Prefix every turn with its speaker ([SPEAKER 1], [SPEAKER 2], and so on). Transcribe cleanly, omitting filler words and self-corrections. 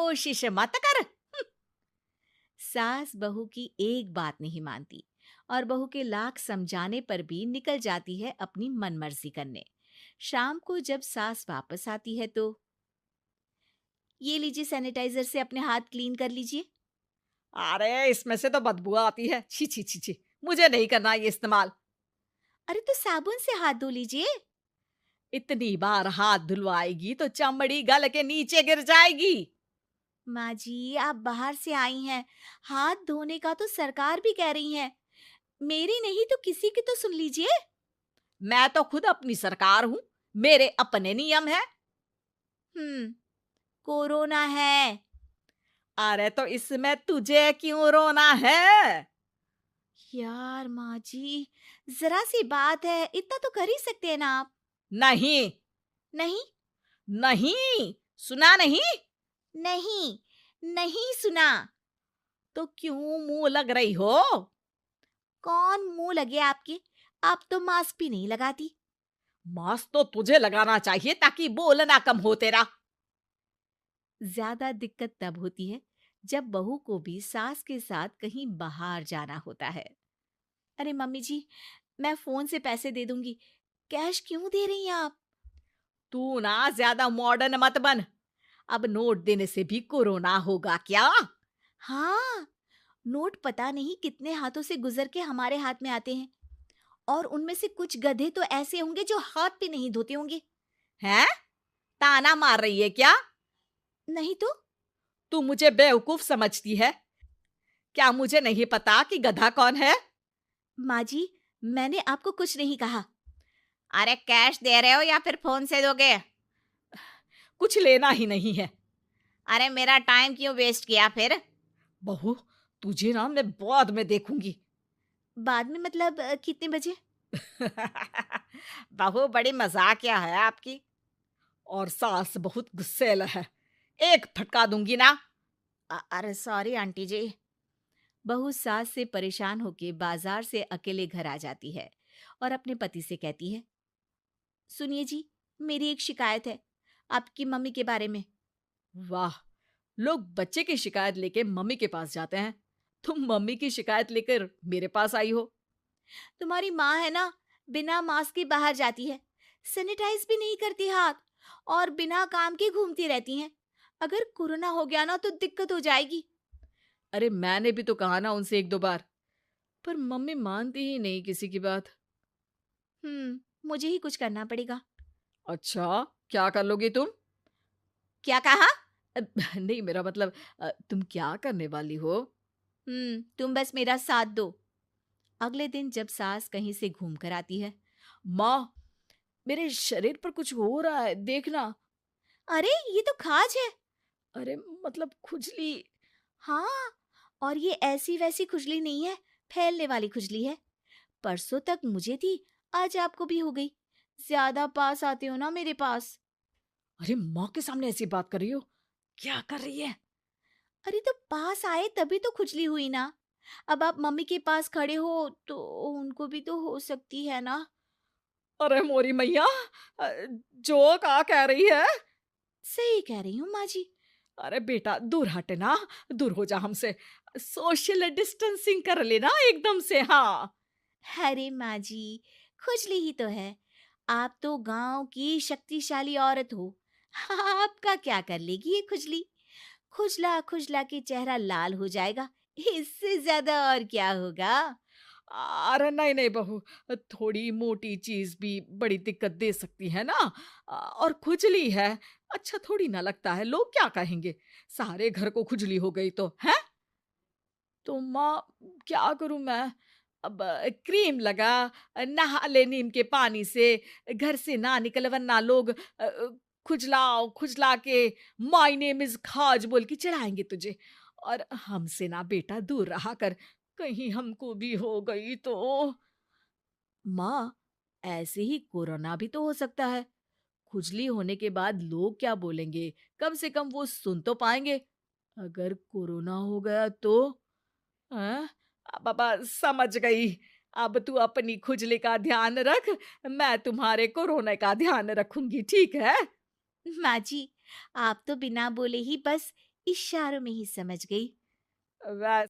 [SPEAKER 1] कोशिश मत कर। सास बहू की एक बात नहीं मानती और बहू के लाख समझाने पर भी निकल जाती है अपनी मनमर्जी करने। शाम को जब सास वापस आती है तो, ये लीजिए सैनिटाइजर से अपने हाथ क्लीन कर लीजिए।
[SPEAKER 2] अरे इसमें से तो बदबू आती है, छी छी छी छी, मुझे नहीं करना ये इस्तेमाल।
[SPEAKER 1] अरे तो साबुन से हाथ धो लीजिए।
[SPEAKER 2] इतनी बार हाथ धुलवाएगी तो चमड़ी गल के नीचे गिर जाएगी।
[SPEAKER 1] माँ जी, आप बाहर से आई हैं, हाथ धोने का तो सरकार भी कह रही है। मेरी नहीं तो किसी की तो सुन लीजिए।
[SPEAKER 2] मैं तो खुद अपनी सरकार हूँ, मेरे अपने नियम है।
[SPEAKER 1] हम्म, कोरोना है।
[SPEAKER 2] अरे तो इसमें तुझे क्यों रोना है?
[SPEAKER 1] यार माँ जी, जरा सी बात है, इतना तो कर ही सकते हैं ना आप।
[SPEAKER 2] नहीं,
[SPEAKER 1] नहीं,
[SPEAKER 2] नहीं, सुना नहीं?
[SPEAKER 1] नहीं, नहीं सुना।
[SPEAKER 2] तो क्यों मुंह लग रही हो?
[SPEAKER 1] कौन मुंह लगे आपके? आप तो मास्क भी नहीं लगाती।
[SPEAKER 2] मास्क तो तुझे लगाना चाहिए ताकि बोलना कम हो तेरा।
[SPEAKER 1] ज्यादा दिक्कत तब होती है जब बहू को भी सास के साथ कहीं बाहर जाना होता है। अरे मम्मी जी, मैं फोन से पैसे दे दूंगी, कैश क्यों दे रही हैं आप?
[SPEAKER 2] तू ना ज्यादा मॉडर्न मत बन। अब नोट देने से भी कोरोना होगा क्या?
[SPEAKER 1] हाँ, नोट पता नहीं कितने हाथों से गुजर के हमारे हाथ में आते हैं, और उनमें से कुछ गधे तो ऐसे होंगे जो हाथ भी नहीं धोते होंगे।
[SPEAKER 2] हैं? ताना मार रही है क्या?
[SPEAKER 1] नहीं तो।
[SPEAKER 2] तू मुझे बेवकूफ समझती है? क्या मुझे नहीं पता कि गधा कौन है?
[SPEAKER 1] माँ जी, मैंने आपको कुछ नहीं कहा।
[SPEAKER 2] अरे कैश दे रहे हो या फिर फोन से दोगे? कुछ लेना ही नहीं है।
[SPEAKER 1] अरे मेरा टाइम क्यों वेस्ट किया फिर?
[SPEAKER 2] बहू, तुझे ना मैं बाद में देखूंगी।
[SPEAKER 1] बाद में मतलब कितने बजे?
[SPEAKER 2] बहू बड़ी मजाकिया है आपकी। और सास बहुत गुस्सैल है, एक फटका दूंगी ना।
[SPEAKER 1] अरे सॉरी आंटी जी। बहू सास से परेशान होके बाजार से अकेले घर आ जाती है और अपने पति से कहती है, सुनिए जी, मेरी एक शिकायत है आपकी मम्मी के बारे में।
[SPEAKER 2] वाह, लोग बच्चे की शिकायत लेके मम्मी के पास जाते हैं, तुम मम्मी की शिकायत लेकर मेरे पास आई हो।
[SPEAKER 1] तुम्हारी माँ है ना, बिना मास्क के बाहर जाती है, सैनिटाइज भी नहीं करती हाथ, और बिना काम के घूमती रहती हैं। अगर कोरोना हो गया ना तो दिक्कत हो जाएगी।
[SPEAKER 2] अरे मैंने भी तो कहा ना उनसे एक दो बार, पर मम्मी मानती ही नहीं किसी की बात।
[SPEAKER 1] मुझे ही कुछ करना पड़ेगा।
[SPEAKER 2] अच्छा, क्या कर लोगी तुम?
[SPEAKER 1] क्या कहा?
[SPEAKER 2] अ, नहीं, मेरा मतलब तुम क्या करने वाली हो?
[SPEAKER 1] तुम बस मेरा साथ दो। अगले दिन जब सास कहीं से घूम कर आती है,
[SPEAKER 2] माँ, मेरे शरीर पर कुछ हो रहा है, देखना।
[SPEAKER 1] अरे ये तो खाज है।
[SPEAKER 2] अरे मतलब खुजली।
[SPEAKER 1] हाँ, और ये ऐसी वैसी खुजली नहीं है, फैलने वाली खुजली है। परसों तक मुझे थी, आज आपको भी हो गई। ज्यादा पास आते हो ना मेरे पास।
[SPEAKER 2] अरे माँ के सामने ऐसी बात कर रही हो? क्या कर रही है?
[SPEAKER 1] अरे तो पास आए तभी तो खुजली हुई ना। अब आप मम्मी के पास खड़े हो तो उनको भी तो हो सकती है ना।
[SPEAKER 2] अरे मोरी मैया, अ, जो का कह रही है?
[SPEAKER 1] सही कह रही हूँ माँ जी।
[SPEAKER 2] अरे बेटा दूर हट ना, दूर हो जा हमसे। सोशल डिस्टेंसिंग कर लेना एकदम से। हाँ।
[SPEAKER 1] अरे माँ जी, खुजली ही तो है। आप तो गांव की शक्तिशाली औरत हो, आपका क्या कर लेगी ये खुजली? खुजला खुजला के चेहरा लाल हो जाएगा, इससे ज्यादा और क्या होगा?
[SPEAKER 2] अरे नहीं नहीं बहू, थोड़ी मोटी चीज भी बड़ी दिक्कत दे सकती है ना। और खुजली है, अच्छा थोड़ी ना लगता है, लोग क्या कहेंगे? सारे घर को खुजली हो गई तो है। तो माँ, क्या करूं मैं? अब क्रीम लगा, नहा ले नीम के पानी से, घर से ना निकल वरना लोग खुजलाओ खुजला के माय नेम इज खाज बोल के चढ़ाएंगे तुझे। और हमसे ना बेटा दूर रहा कर, कहीं हमको भी हो गई तो। माँ, ऐसे ही कोरोना भी तो हो सकता है। खुजली होने के बाद लोग क्या बोलेंगे, कम से कम वो सुन तो पाएंगे। अगर कोरोना हो गया तो? हाँ, बाबा समझ गई। अब तू अपनी खुजली का ध्यान रख, मैं तुम्हारे कोरोना का ध्यान रखूंगी, ठीक है?
[SPEAKER 1] माँ जी, आप तो बिना बोले ही बस इशारों में ही समझ गई।
[SPEAKER 2] वै